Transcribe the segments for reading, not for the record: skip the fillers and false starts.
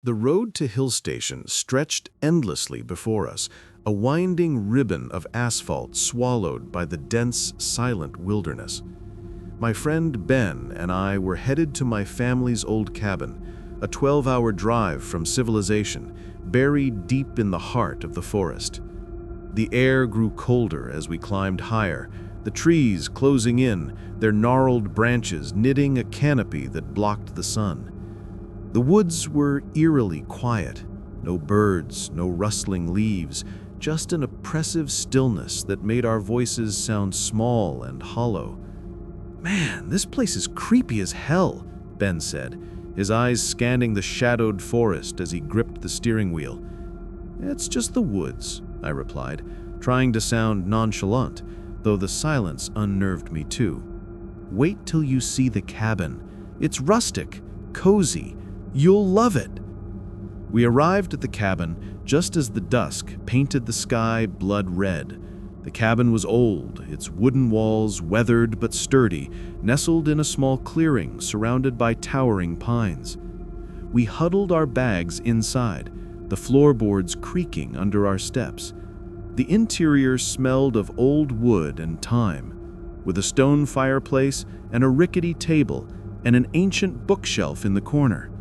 The road to Hill Station stretched endlessly before us, a winding ribbon of asphalt swallowed by the dense, silent wilderness. My friend Ben and I were headed to my family's old cabin, a 12-hour drive from civilization, buried deep in the heart of the forest. The air grew colder as we climbed higher, the trees closing in, their gnarled branches knitting a canopy that blocked the sun. The woods were eerily quiet, no birds, no rustling leaves, just an oppressive stillness that made our voices sound small and hollow. "Man, this place is creepy as hell," Ben said, his eyes scanning the shadowed forest as he gripped the steering wheel. "It's just the woods," I replied, trying to sound nonchalant, though the silence unnerved me too. "Wait till you see the cabin. It's rustic, cozy. You'll love it." We arrived at the cabin just as the dusk painted the sky blood red. The cabin was old, its wooden walls weathered but sturdy, nestled in a small clearing surrounded by towering pines. We huddled our bags inside, the floorboards creaking under our steps. The interior smelled of old wood and time, with a stone fireplace and a rickety table and an ancient bookshelf in the corner.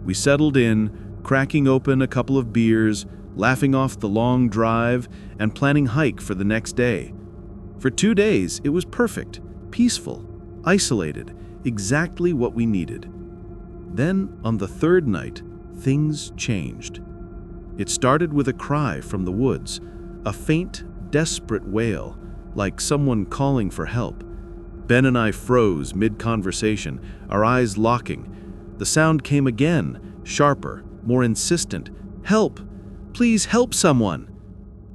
We settled in, cracking open a couple of beers, laughing off the long drive, and planning hike for the next day. For 2 days, it was perfect, peaceful, isolated, exactly what we needed. Then, on the third night, things changed. It started with a cry from the woods, a faint, desperate wail, like someone calling for help. Ben and I froze mid-conversation, our eyes locking. The sound came again, sharper, more insistent. "Help! Please help someone!"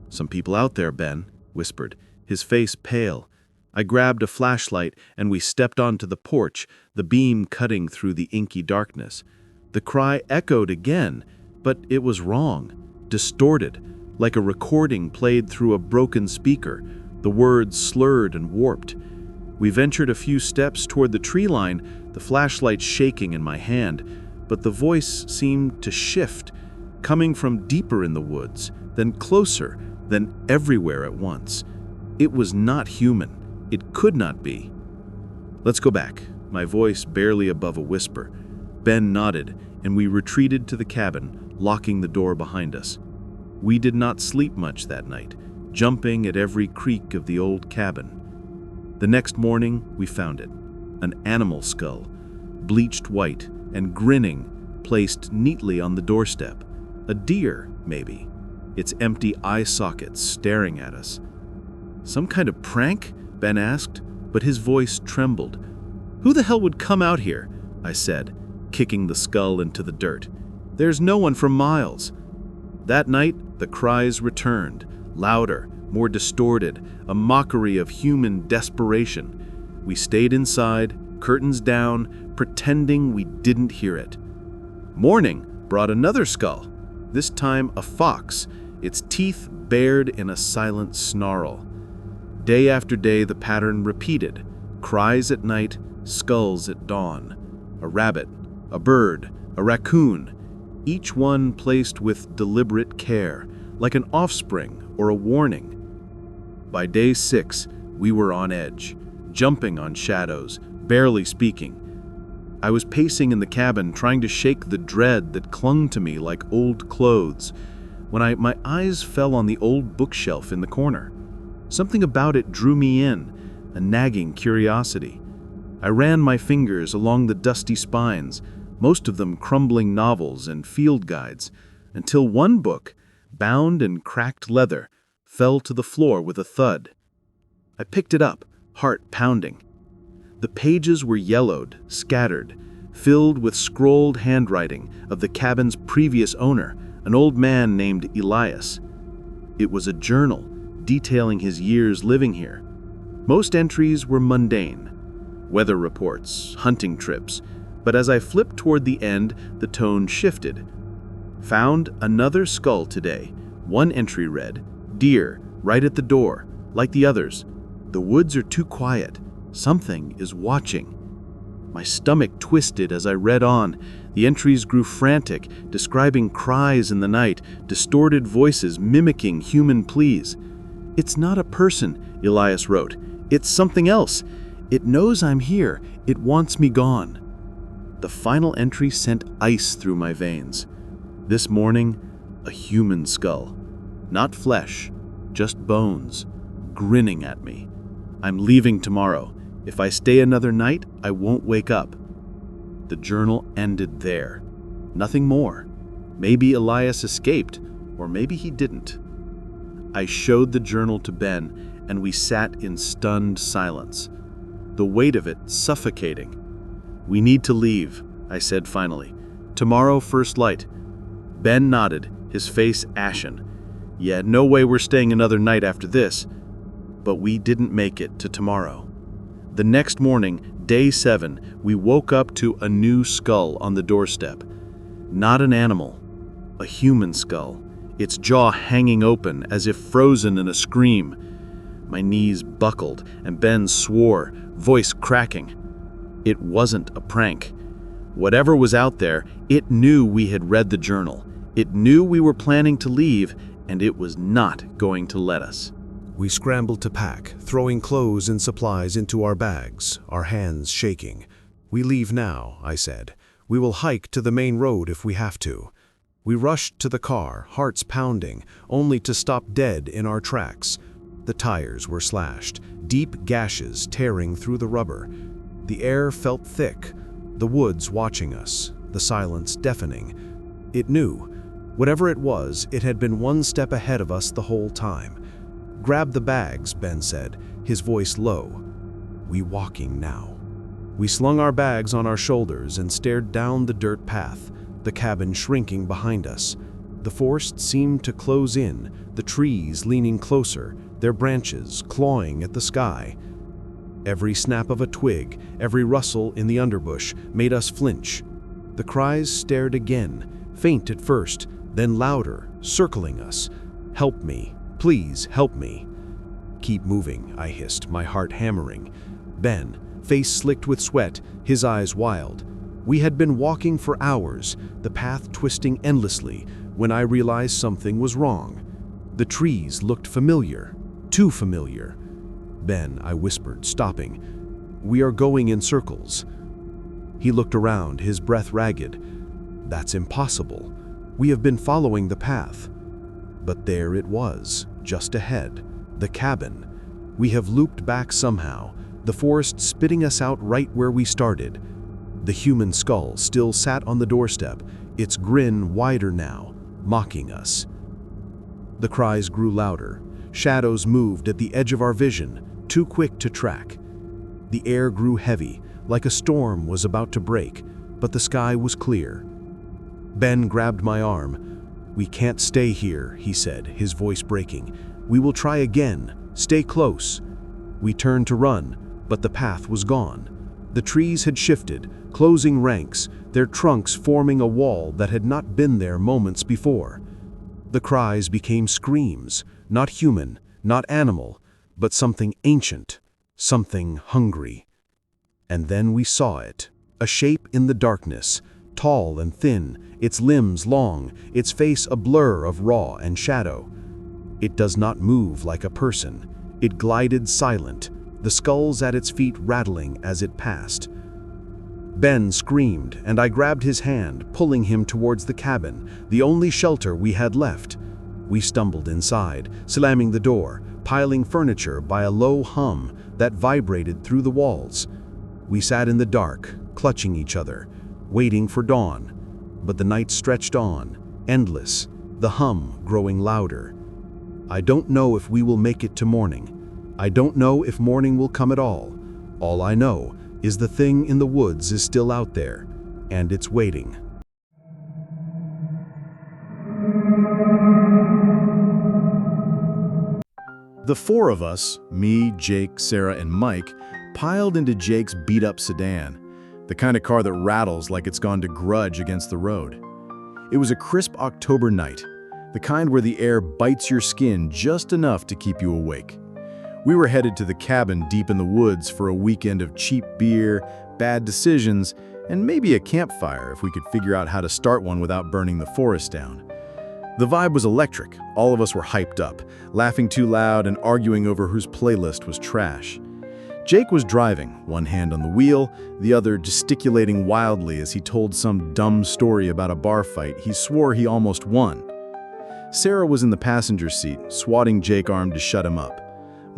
"Some people out there," Ben whispered, his face pale. I grabbed a flashlight and we stepped onto the porch, the beam cutting through the inky darkness. The cry echoed again, but it was wrong, distorted, like a recording played through a broken speaker, the words slurred and warped. We ventured a few steps toward the tree line, the flashlight shaking in my hand, but the voice seemed to shift, coming from deeper in the woods, then closer, then everywhere at once. It was not human. It could not be. "Let's go back," my voice barely above a whisper. Ben nodded, and we retreated to the cabin, locking the door behind us. We did not sleep much that night, jumping at every creak of the old cabin. The next morning, we found it. An animal skull, bleached white and grinning, placed neatly on the doorstep. A deer, maybe, its empty eye sockets staring at us. "Some kind of prank?" Ben asked, but his voice trembled. "Who the hell would come out here?" I said, kicking the skull into the dirt. "There's no one for miles." That night, the cries returned, louder, more distorted, a mockery of human desperation. We stayed inside, curtains down, pretending we didn't hear it. Morning brought another skull, this time a fox, its teeth bared in a silent snarl. Day after day the pattern repeated, cries at night, skulls at dawn. A rabbit, a bird, a raccoon, each one placed with deliberate care, like an offspring or a warning. By day 6, we were on edge, jumping on shadows, barely speaking. I was pacing in the cabin, trying to shake the dread that clung to me like old clothes, when my eyes fell on the old bookshelf in the corner. Something about it drew me in, a nagging curiosity. I ran my fingers along the dusty spines, most of them crumbling novels and field guides, until one book, bound in cracked leather, fell to the floor with a thud. I picked it up, heart pounding. The pages were yellowed, scattered, filled with scrolled handwriting of the cabin's previous owner, an old man named Elias. It was a journal detailing his years living here. Most entries were mundane, weather reports, hunting trips, but as I flipped toward the end, the tone shifted. "Found another skull today." One entry read, "Deer, right at the door, like the others. The woods are too quiet. Something is watching." My stomach twisted as I read on. The entries grew frantic, describing cries in the night, distorted voices mimicking human pleas. "It's not a person," Elias wrote. "It's something else. It knows I'm here. It wants me gone." The final entry sent ice through my veins. This morning, a human skull. Not flesh, just bones, grinning at me. "I'm leaving tomorrow. If I stay another night, I won't wake up." The journal ended there. Nothing more. Maybe Elias escaped, or maybe he didn't. I showed the journal to Ben, and we sat in stunned silence, the weight of it suffocating. "We need to leave," I said finally. "Tomorrow, first light." Ben nodded, his face ashen. "Yeah, no way we're staying another night after this." But we didn't make it to tomorrow. The next morning, day 7, we woke up to a new skull on the doorstep. Not an animal, a human skull, its jaw hanging open as if frozen in a scream. My knees buckled, and Ben swore, voice cracking. It wasn't a prank. Whatever was out there, it knew we had read the journal. It knew we were planning to leave, and it was not going to let us. We scrambled to pack, throwing clothes and supplies into our bags, our hands shaking. "We leave now," I said. "We will hike to the main road if we have to." We rushed to the car, hearts pounding, only to stop dead in our tracks. The tires were slashed, deep gashes tearing through the rubber. The air felt thick, the woods watching us, the silence deafening. It knew. Whatever it was, it had been one step ahead of us the whole time. "Grab the bags," Ben said, his voice low. "We walking now." We slung our bags on our shoulders and stared down the dirt path, the cabin shrinking behind us. The forest seemed to close in, the trees leaning closer, their branches clawing at the sky. Every snap of a twig, every rustle in the underbush made us flinch. The cries stared again, faint at first, then louder, circling us. "Help me. Please help me." "Keep moving," I hissed, my heart hammering. Ben, face slicked with sweat, his eyes wild. We had been walking for hours, the path twisting endlessly, when I realized something was wrong. The trees looked familiar, too familiar. "Ben," I whispered, stopping. "We are going in circles." He looked around, his breath ragged. "That's impossible. We have been following the path." But there it was, just ahead, the cabin. We have looped back somehow, the forest spitting us out right where we started. The human skull still sat on the doorstep, its grin wider now, mocking us. The cries grew louder. Shadows moved at the edge of our vision, too quick to track. The air grew heavy, like a storm was about to break, but the sky was clear. Ben grabbed my arm. "We can't stay here," he said, his voice breaking. "We will try again. Stay close." We turned to run, but the path was gone. The trees had shifted, closing ranks, their trunks forming a wall that had not been there moments before. The cries became screams, not human, not animal, but something ancient, something hungry. And then we saw it, a shape in the darkness, tall and thin, its limbs long, its face a blur of raw and shadow. It does not move like a person. It glided silent, the skulls at its feet rattling as it passed. Ben screamed, and I grabbed his hand, pulling him towards the cabin, the only shelter we had left. We stumbled inside, slamming the door, piling furniture by a low hum that vibrated through the walls. We sat in the dark, clutching each other, waiting for dawn. But the night stretched on, endless, the hum growing louder. I don't know if we will make it to morning. I don't know if morning will come at all. All I know is the thing in the woods is still out there, and it's waiting. The four of us, me, Jake, Sarah, and Mike, piled into Jake's beat-up sedan, the kind of car that rattles like it's gone to grudge against the road. It was a crisp October night, the kind where the air bites your skin just enough to keep you awake. We were headed to the cabin deep in the woods for a weekend of cheap beer, bad decisions, and maybe a campfire if we could figure out how to start one without burning the forest down. The vibe was electric. All of us were hyped up, laughing too loud and arguing over whose playlist was trash. Jake was driving, one hand on the wheel, the other gesticulating wildly as he told some dumb story about a bar fight he swore he almost won. Sarah was in the passenger seat, swatting Jake arm to shut him up.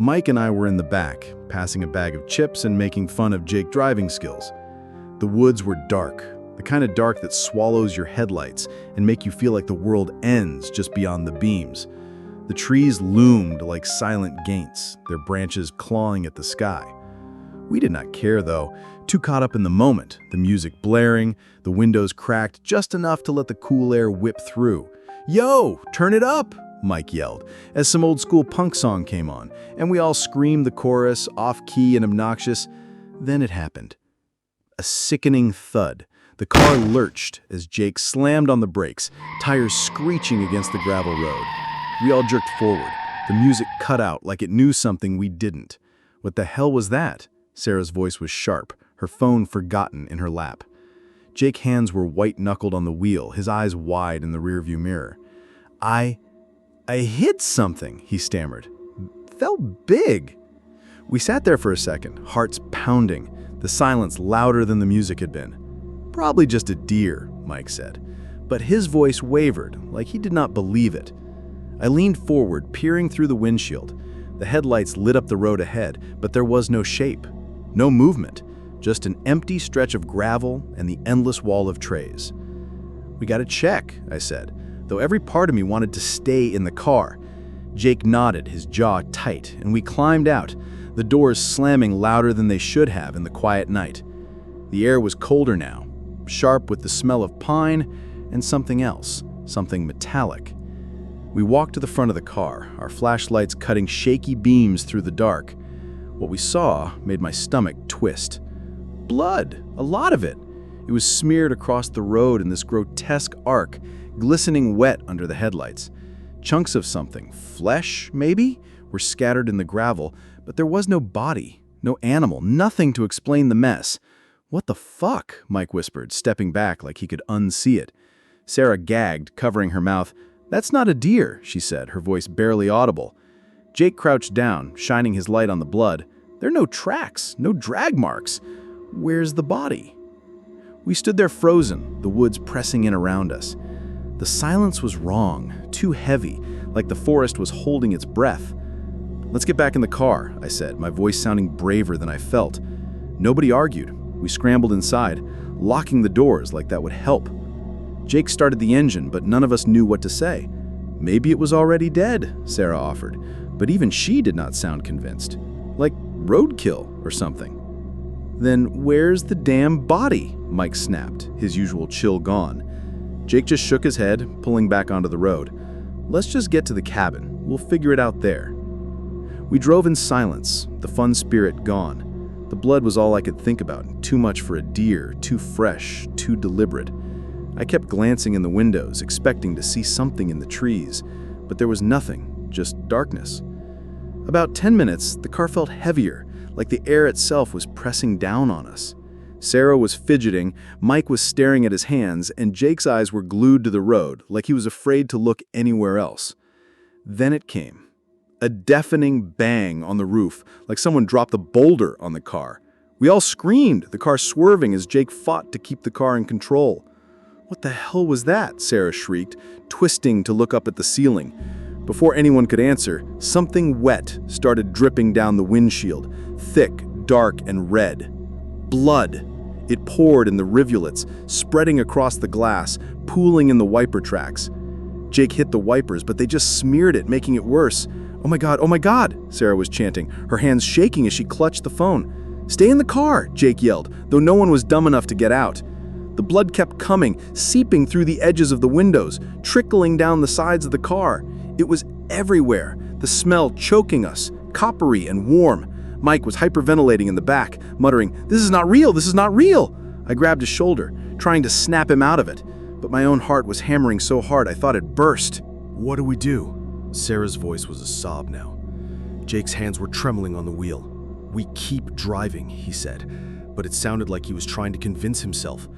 Mike and I were in the back, passing a bag of chips and making fun of Jake's driving skills. The woods were dark, the kind of dark that swallows your headlights and make you feel like the world ends just beyond the beams. The trees loomed like silent gaints, their branches clawing at the sky. We did not care, though, too caught up in the moment, the music blaring, the windows cracked just enough to let the cool air whip through. "Yo, turn it up!" Mike yelled, as some old-school punk song came on, and we all screamed the chorus, off-key and obnoxious. Then it happened. A sickening thud. The car lurched as Jake slammed on the brakes, tires screeching against the gravel road. We all jerked forward. The music cut out like it knew something we didn't. What the hell was that? Sarah's voice was sharp, her phone forgotten in her lap. Jake's hands were white-knuckled on the wheel, his eyes wide in the rearview mirror. I hit something, he stammered. Felt big. We sat there for a second, hearts pounding, the silence louder than the music had been. Probably just a deer, Mike said, but his voice wavered, like he did not believe it. I leaned forward, peering through the windshield. The headlights lit up the road ahead, but there was no shape, no movement, just an empty stretch of gravel and the endless wall of trays. "We gotta check," I said, though every part of me wanted to stay in the car. Jake nodded, his jaw tight, and we climbed out, the doors slamming louder than they should have in the quiet night. The air was colder now, sharp with the smell of pine and something else, something metallic. We walked to the front of the car, our flashlights cutting shaky beams through the dark. What we saw made my stomach twist. Blood, a lot of it. It was smeared across the road in this grotesque arc, glistening wet under the headlights. Chunks of something, flesh maybe, were scattered in the gravel, but there was no body, no animal, nothing to explain the mess. "What the fuck?" Mike whispered, stepping back like he could unsee it. Sarah gagged, covering her mouth. "That's not a deer," she said, her voice barely audible. Jake crouched down, shining his light on the blood. "There are no tracks, no drag marks. Where's the body?" We stood there frozen, the woods pressing in around us. The silence was wrong, too heavy, like the forest was holding its breath. "Let's get back in the car," I said, my voice sounding braver than I felt. Nobody argued. We scrambled inside, locking the doors like that would help. Jake started the engine, but none of us knew what to say. "Maybe it was already dead," Sarah offered, but even she did not sound convinced. Like roadkill or something. "Then where's the damn body?" Mike snapped, his usual chill gone. Jake just shook his head, pulling back onto the road. "Let's just get to the cabin. We'll figure it out there." We drove in silence, the fun spirit gone. The blood was all I could think about, too much for a deer, too fresh, too deliberate. I kept glancing in the windows, expecting to see something in the trees, but there was nothing, just darkness. About 10 minutes, the car felt heavier, like the air itself was pressing down on us. Sarah was fidgeting, Mike was staring at his hands, and Jake's eyes were glued to the road, like he was afraid to look anywhere else. Then it came. A deafening bang on the roof, like someone dropped a boulder on the car. We all screamed, the car swerving as Jake fought to keep the car in control. "What the hell was that?" Sarah shrieked, twisting to look up at the ceiling. Before anyone could answer, something wet started dripping down the windshield, thick, dark, and red. Blood. It poured in the rivulets, spreading across the glass, pooling in the wiper tracks. Jake hit the wipers, but they just smeared it, making it worse. Oh my God, Sarah was chanting, her hands shaking as she clutched the phone. "Stay in the car," Jake yelled, though no one was dumb enough to get out. The blood kept coming, seeping through the edges of the windows, trickling down the sides of the car. It was everywhere, the smell choking us, coppery and warm. Mike was hyperventilating in the back, muttering, "This is not real, this is not real." I grabbed his shoulder, trying to snap him out of it, but my own heart was hammering so hard I thought it burst. "What do we do?" Sarah's voice was a sob now. Jake's hands were trembling on the wheel. "We keep driving," he said, but it sounded like he was trying to convince himself.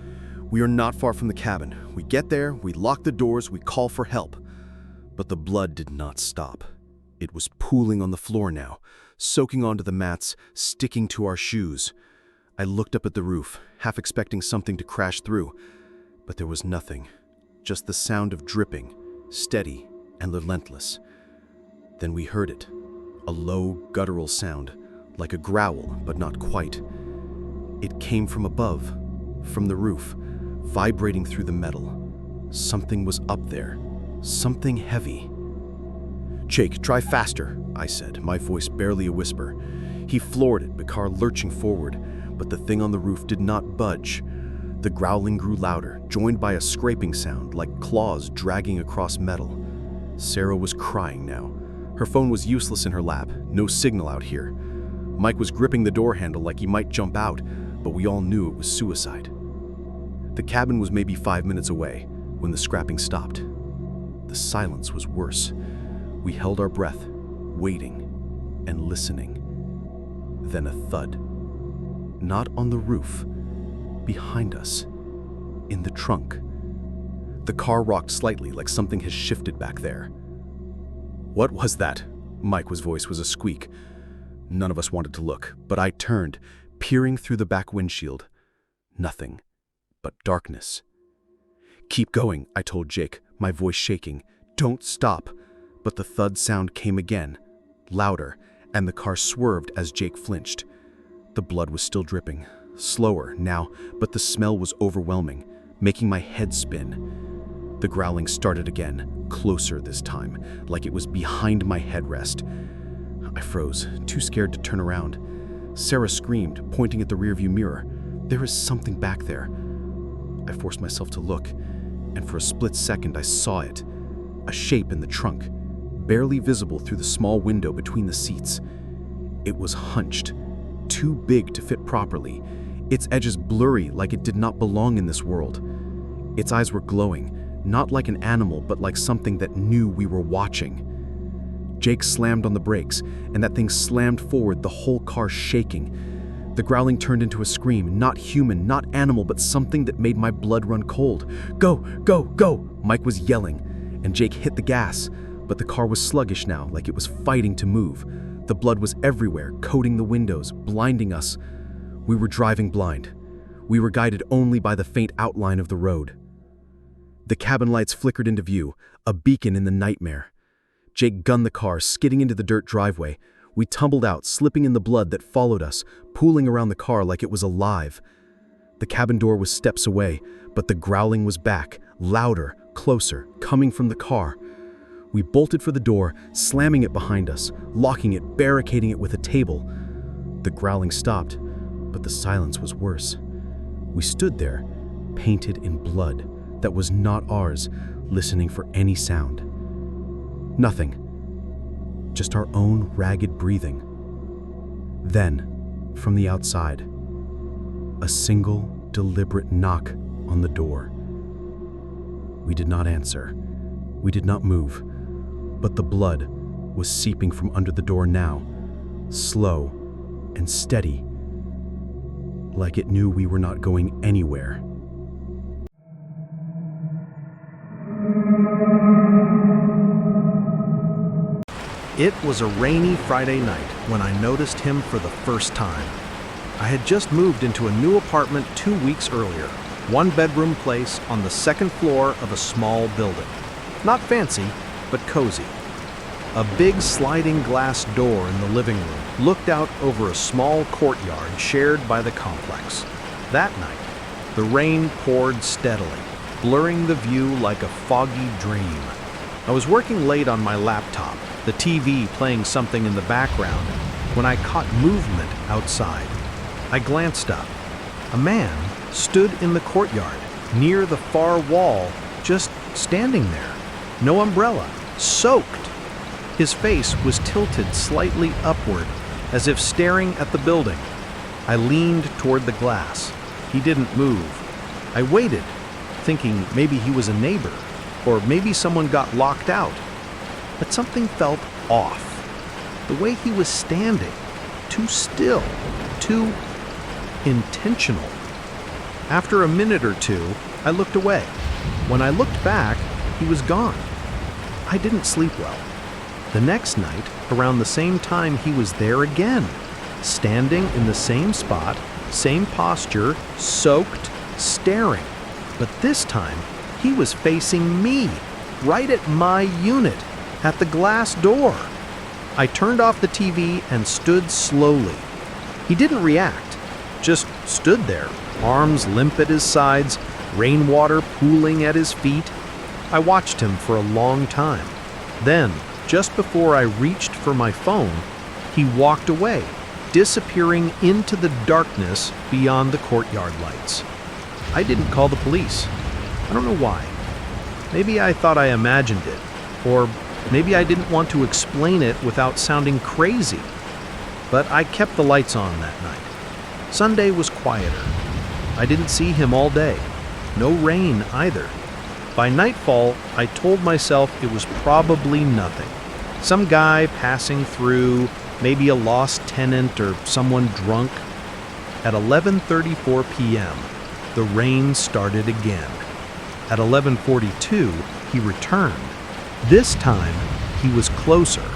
We are not far from the cabin. We get there, we lock the doors, we call for help. But the blood did not stop. It was pooling on the floor now, soaking onto the mats, sticking to our shoes. I looked up at the roof, half expecting something to crash through, but there was nothing, just the sound of dripping, steady and relentless. Then we heard it, a low, guttural sound, like a growl, but not quite. It came from above, from the roof, vibrating through the metal. Something was up there, something heavy. "Jake, try faster," I said, my voice barely a whisper. He floored it, the car lurching forward, but the thing on the roof did not budge. The growling grew louder, joined by a scraping sound, like claws dragging across metal. Sarah was crying now. Her phone was useless in her lap, no signal out here. Mike was gripping the door handle like he might jump out, but we all knew it was suicide. The cabin was maybe 5 minutes away when the scrapping stopped. The silence was worse. We held our breath, waiting and listening. Then a thud. Not on the roof, behind us, in the trunk. The car rocked slightly, like something has shifted back there. "What was that?" Mike's voice was a squeak. None of us wanted to look, but I turned, peering through the back windshield. Nothing but darkness. "Keep going," I told Jake, my voice shaking. "Don't stop." But the thud sound came again, louder, and the car swerved as Jake flinched. The blood was still dripping, slower now, but the smell was overwhelming, making my head spin. The growling started again, closer this time, like it was behind my headrest. I froze, too scared to turn around. Sarah screamed, pointing at the rearview mirror. "There is something back there." I forced myself to look, and for a split second I saw it. A shape in the trunk, barely visible through the small window between the seats. It was hunched, too big to fit properly, its edges blurry like it did not belong in this world. Its eyes were glowing, not like an animal, but like something that knew we were watching. Jake slammed on the brakes, and that thing slammed forward, the whole car shaking. The growling turned into a scream, not human, not animal, but something that made my blood run cold. "Go, go, go!" Mike was yelling, and Jake hit the gas, but the car was sluggish now, like it was fighting to move. The blood was everywhere, coating the windows, blinding us. We were driving blind. We were guided only by the faint outline of the road. The cabin lights flickered into view, a beacon in the nightmare. Jake gunned the car, skidding into the dirt driveway. We tumbled out, slipping in the blood that followed us, pooling around the car like it was alive. The cabin door was steps away, but the growling was back, louder, closer, coming from the car. We bolted for the door, slamming it behind us, locking it, barricading it with a table. The growling stopped, but the silence was worse. We stood there, painted in blood that was not ours, listening for any sound. Nothing. Just our own ragged breathing. Then, from the outside, a single, deliberate knock on the door. We did not answer. We did not move. But the blood was seeping from under the door now, slow and steady, like it knew we were not going anywhere. It was a rainy Friday night when I noticed him for the first time. I had just moved into a new apartment 2 weeks earlier, one-bedroom place on the second floor of a small building. Not fancy, but cozy. A big sliding glass door in the living room looked out over a small courtyard shared by the complex. That night, the rain poured steadily, blurring the view like a foggy dream. I was working late on my laptop, the TV playing something in the background, when I caught movement outside. I glanced up. A man stood in the courtyard, near the far wall, just standing there. No umbrella, soaked. His face was tilted slightly upward, as if staring at the building. I leaned toward the glass. He didn't move. I waited, thinking maybe he was a neighbor, or maybe someone got locked out. But something felt off. The way he was standing, too still, too intentional. After a minute or two, I looked away. When I looked back, he was gone. I didn't sleep well. The next night, around the same time, he was there again, standing in the same spot, same posture, soaked, staring. But this time, he was facing me, right at my unit, at the glass door. I turned off the TV and stood slowly. He didn't react, just stood there, arms limp at his sides, rainwater pooling at his feet. I watched him for a long time. Then, just before I reached for my phone, he walked away, disappearing into the darkness beyond the courtyard lights. I didn't call the police. I don't know why. Maybe I thought I imagined it, or maybe I didn't want to explain it without sounding crazy. But I kept the lights on that night. Sunday was quieter. I didn't see him all day. No rain either. By nightfall, I told myself it was probably nothing. Some guy passing through, maybe a lost tenant or someone drunk. At 11:34 p.m., the rain started again. At 11:42, he returned. This time, he was closer.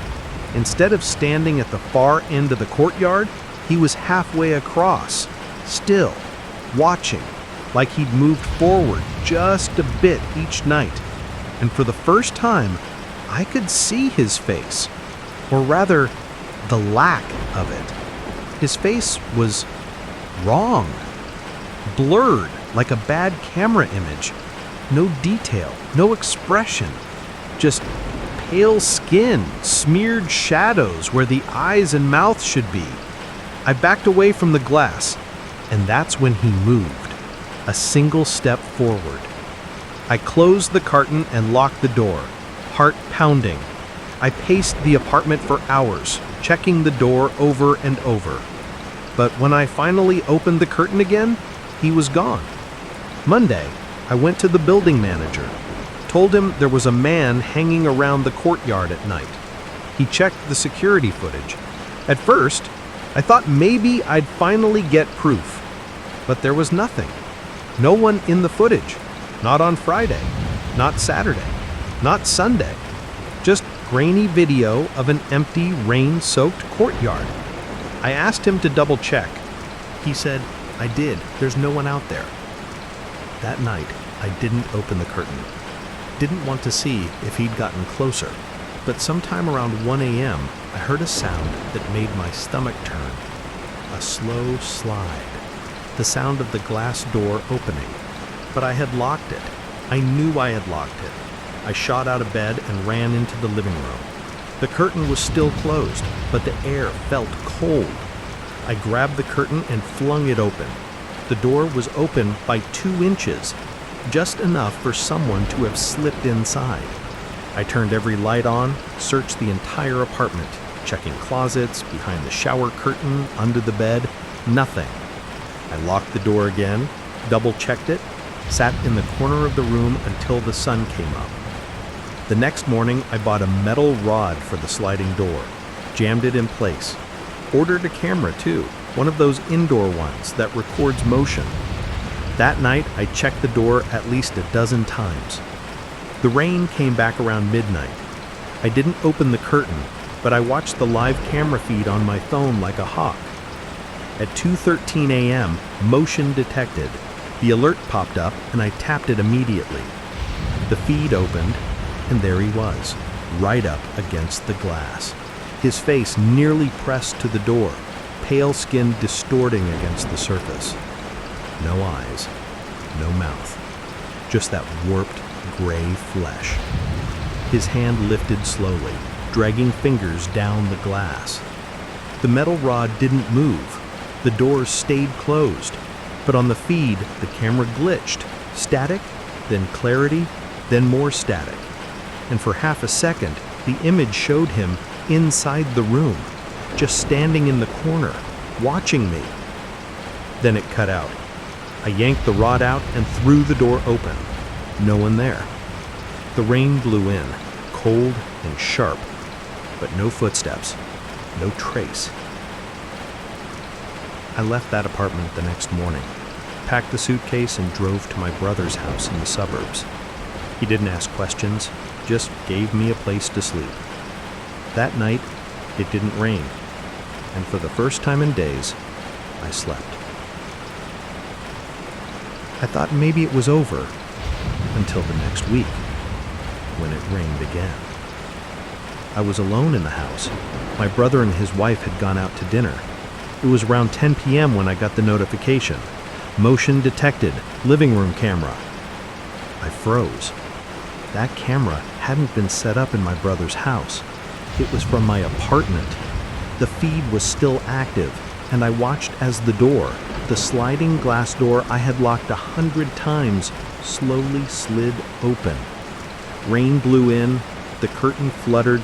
Instead of standing at the far end of the courtyard, he was halfway across, still, watching, like he'd moved forward just a bit each night. And for the first time, I could see his face, or rather, the lack of it. His face was wrong, blurred like a bad camera image. No detail, no expression, just pale skin, smeared shadows where the eyes and mouth should be. I backed away from the glass, and that's when he moved, a single step forward. I closed the curtain and locked the door, heart pounding. I paced the apartment for hours, checking the door over and over. But when I finally opened the curtain again, he was gone. Monday, I went to the building manager, told him there was a man hanging around the courtyard at night. He checked the security footage. At first, I thought maybe I'd finally get proof, but there was nothing. No one in the footage, not on Friday, not Saturday, not Sunday. Just grainy video of an empty, rain-soaked courtyard. I asked him to double check. He said, "I did. There's no one out there." That night, I didn't open the curtain. Didn't want to see if he'd gotten closer. But sometime around 1 a.m., I heard a sound that made my stomach turn. A slow slide. The sound of the glass door opening. But I had locked it. I knew I had locked it. I shot out of bed and ran into the living room. The curtain was still closed, but the air felt cold. I grabbed the curtain and flung it open. The door was open by 2 inches, just enough for someone to have slipped inside. I turned every light on, searched the entire apartment, checking closets, behind the shower curtain, under the bed. Nothing. I locked the door again, double-checked it, sat in the corner of the room until the sun came up. The next morning, I bought a metal rod for the sliding door, jammed it in place. Ordered a camera too, one of those indoor ones that records motion. That night, I checked the door at least a dozen times. The rain came back around midnight. I didn't open the curtain, but I watched the live camera feed on my phone like a hawk. At 2:13 a.m., motion detected. The alert popped up and I tapped it immediately. The feed opened, and there he was, right up against the glass. His face nearly pressed to the door, pale skin distorting against the surface. No eyes, no mouth, just that warped gray flesh. His hand lifted slowly, dragging fingers down the glass. The metal rod didn't move. The doors stayed closed, but on the feed, the camera glitched. Static, then clarity, then more static. And for half a second, the image showed him inside the room, just standing in the corner, watching me. Then it cut out. I yanked the rod out and threw the door open. No one there. The rain blew in, cold and sharp, but no footsteps, no trace. I left that apartment the next morning, packed the suitcase, and drove to my brother's house in the suburbs. He didn't ask questions, just gave me a place to sleep. That night, it didn't rain, and for the first time in days, I slept. I thought maybe it was over, until the next week, when it rained again. I was alone in the house. My brother and his wife had gone out to dinner. It was around 10 p.m. when I got the notification. Motion detected, living room camera. I froze. That camera hadn't been set up in my brother's house. It was from my apartment. The feed was still active, and I watched as the door, the sliding glass door I had locked 100 times, slowly slid open. Rain blew in, the curtain fluttered,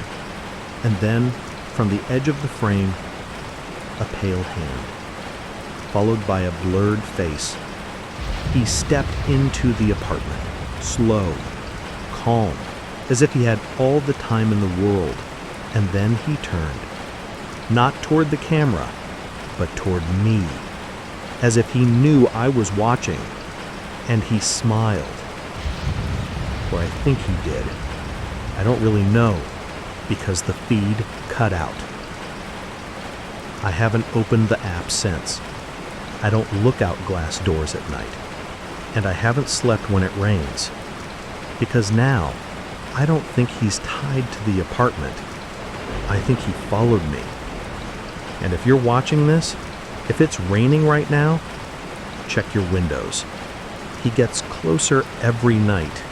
and then, from the edge of the frame, a pale hand, followed by a blurred face. He stepped into the apartment, slow, calm, as if he had all the time in the world, and then he turned, not toward the camera, but toward me, as if he knew I was watching, and he smiled. Or I think he did. I don't really know, because the feed cut out. I haven't opened the app since. I don't look out glass doors at night, and I haven't slept when it rains, because now I don't think he's tied to the apartment. I think he followed me. And if you're watching this, if it's raining right now, check your windows. He gets closer every night,